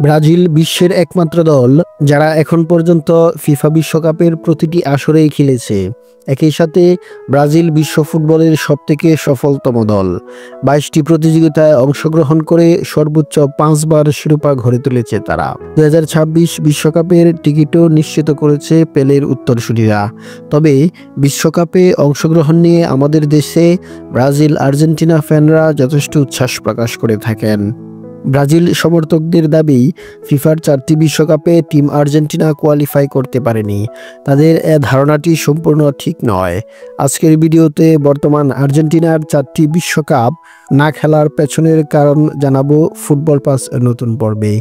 Brazil বিশ্বের একমাত্র দল যারা এখন পর্যন্ত ফিফা বিশ্বকাপের প্রতিটি আসরেই খেলেছে। একই সাথে ব্রাজিল বিশ্ব ফুটবলের সবথেকে সফলতম দল। 22টি প্রতিযোগিতায় অংশগ্রহণ করে সর্বোচ্চ 5বার শিরোপা ঘরে তুলেছে তারা। 2026 বিশ্বকাপের টিকিটও নিশ্চিত করেছে পেলের উত্তরসূরিরা। তবে বিশ্বকাপে অংশগ্রহণ নিয়ে আমাদের দেশে ব্রাজিল আর্জেন্টিনা ফ্যানরা যথেষ্ট উচ্ছ্বাস প্রকাশ করে থাকেন। ব্রাজিল সমর্থকদের দাবি, ফিফার 4টি বিশ্বকাপে টিম আর্জেন্টিনা কোয়ালিফাই করতে পারেনি। তাদের ধারণাটি সম্পূর্ণ ঠিক নয়। আজকের ভিডিওতে বর্তমান আর্জেন্টিনার 4টি বিশ্বকাপ না খেলার পেছনের কারণ জানাবো ফুটবল পাস নতুন পর্বে।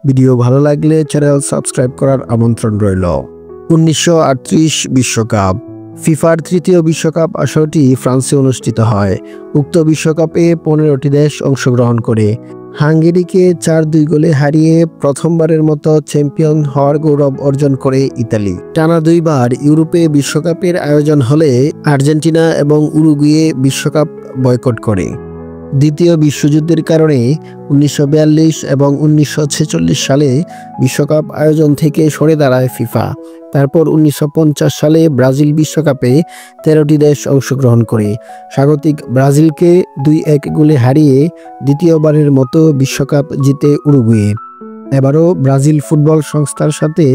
ভিডিও ভালো লাগলে চ্যানেল সাবস্ক্রাইব করার আমন্ত্রণ রইল। 1938 বিশ্বকাপ। ফিফার 3য় বিশ্বকাপ আসরটি ফ্রান্সে অনুষ্ঠিত হয়। উক্ত বিশ্বকাপে 15টি দেশ অংশগ্রহণ করে। হাঙ্গেরিকে 4-2 গোলে হারিয়ে প্রথমবারের মতো চ্যাম্পিয়ন হওয়ার গৌরব অর্জন করে ইতালি। টানা 2বার ইউরোপে বিশ্বকাপের আয়োজন হলে আর্জেন্টিনা এবং উরুগুয়ে বিশ্বকাপ বয়কট করে। দ্বিতীয় বিশ্বযুদ্ধের কারণে 1942 এবং 1946 সালে বিশ্বকাপ আয়োজন থেকে সরে দাঁড়ায় ফিফা। তারপর 1950 সালে ব্রাজিল বিশ্বকাপে 13টি দেশ অংশগ্রহণ করে। স্বাগতিক ব্রাজিলকে 2-1 গোলে হারিয়ে দ্বিতীয়বারের মতো বিশ্বকাপ জিতে উরুগুয়ে। এবারও ব্রাজিল ফুটবল সংস্থার সাথে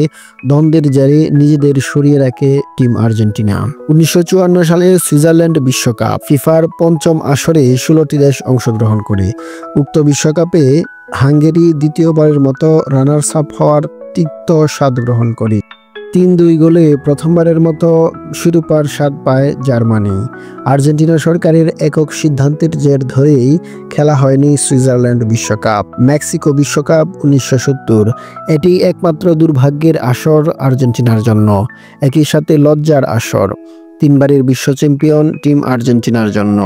দ্বন্দ্বের জেরে নিজেদের সরিয়ে রাখে টিম আর্জেন্টিনা। 1954 সালে সুইজারল্যান্ড বিশ্বকাপ। ফিফার 5ম আসরে 16টি দেশ অংশগ্রহণ করে। উক্ত বিশ্বকাপে হাঙ্গেরি দ্বিতীয়বারের মতো রানার্স আপ হওয়ার তিক্ত স্বাদ গ্রহণ করে। 3-2 গোলে প্রথমবারের মতো শিরোপার স্বাদ পায় জার্মানি। আর্জেন্টিনা সরকারের একক সিদ্ধান্তের জের ধরেই খেলা হয়নি সুইজারল্যান্ড বিশ্বকাপ। মেক্সিকো বিশ্বকাপ 1970। এটি একমাত্র দুর্ভাগ্যের আসর আর্জেন্টিনার জন্য, একই সাথে লজ্জার আসর 3বারের বিশ্ব চ্যাম্পিয়ন টিম আর্জেন্টিনার জন্য।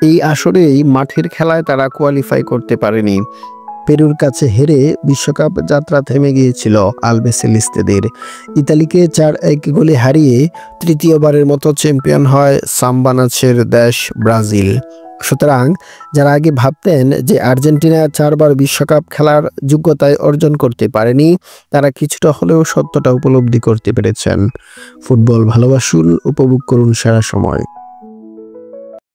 এই আসরেই মাঠের খেলায় তারা কোয়ালিফাই করতে পারেনি। পেরুর কাছে হেরে বিশ্বকাপ যাত্রা থেমে গিয়েছিল আলবিসেলেস্তেদের। ইতালিকে 4-1 গোলে হারিয়ে তৃতীয়বারের মতো চ্যাম্পিয়ন হয় সাম্বা নাচের দেশ ব্রাজিল। সুতরাং যারা আগে ভাবতেন যে আর্জেন্টিনা 4বার বিশ্বকাপ খেলার যোগ্যতায় অর্জন করতে পারেনি, তারা কিছুটা হলেও সত্যটা উপলব্ধি করতে পেরেছেন। ফুটবল ভালোবাসুন, উপভোগ করুন সারা সময়।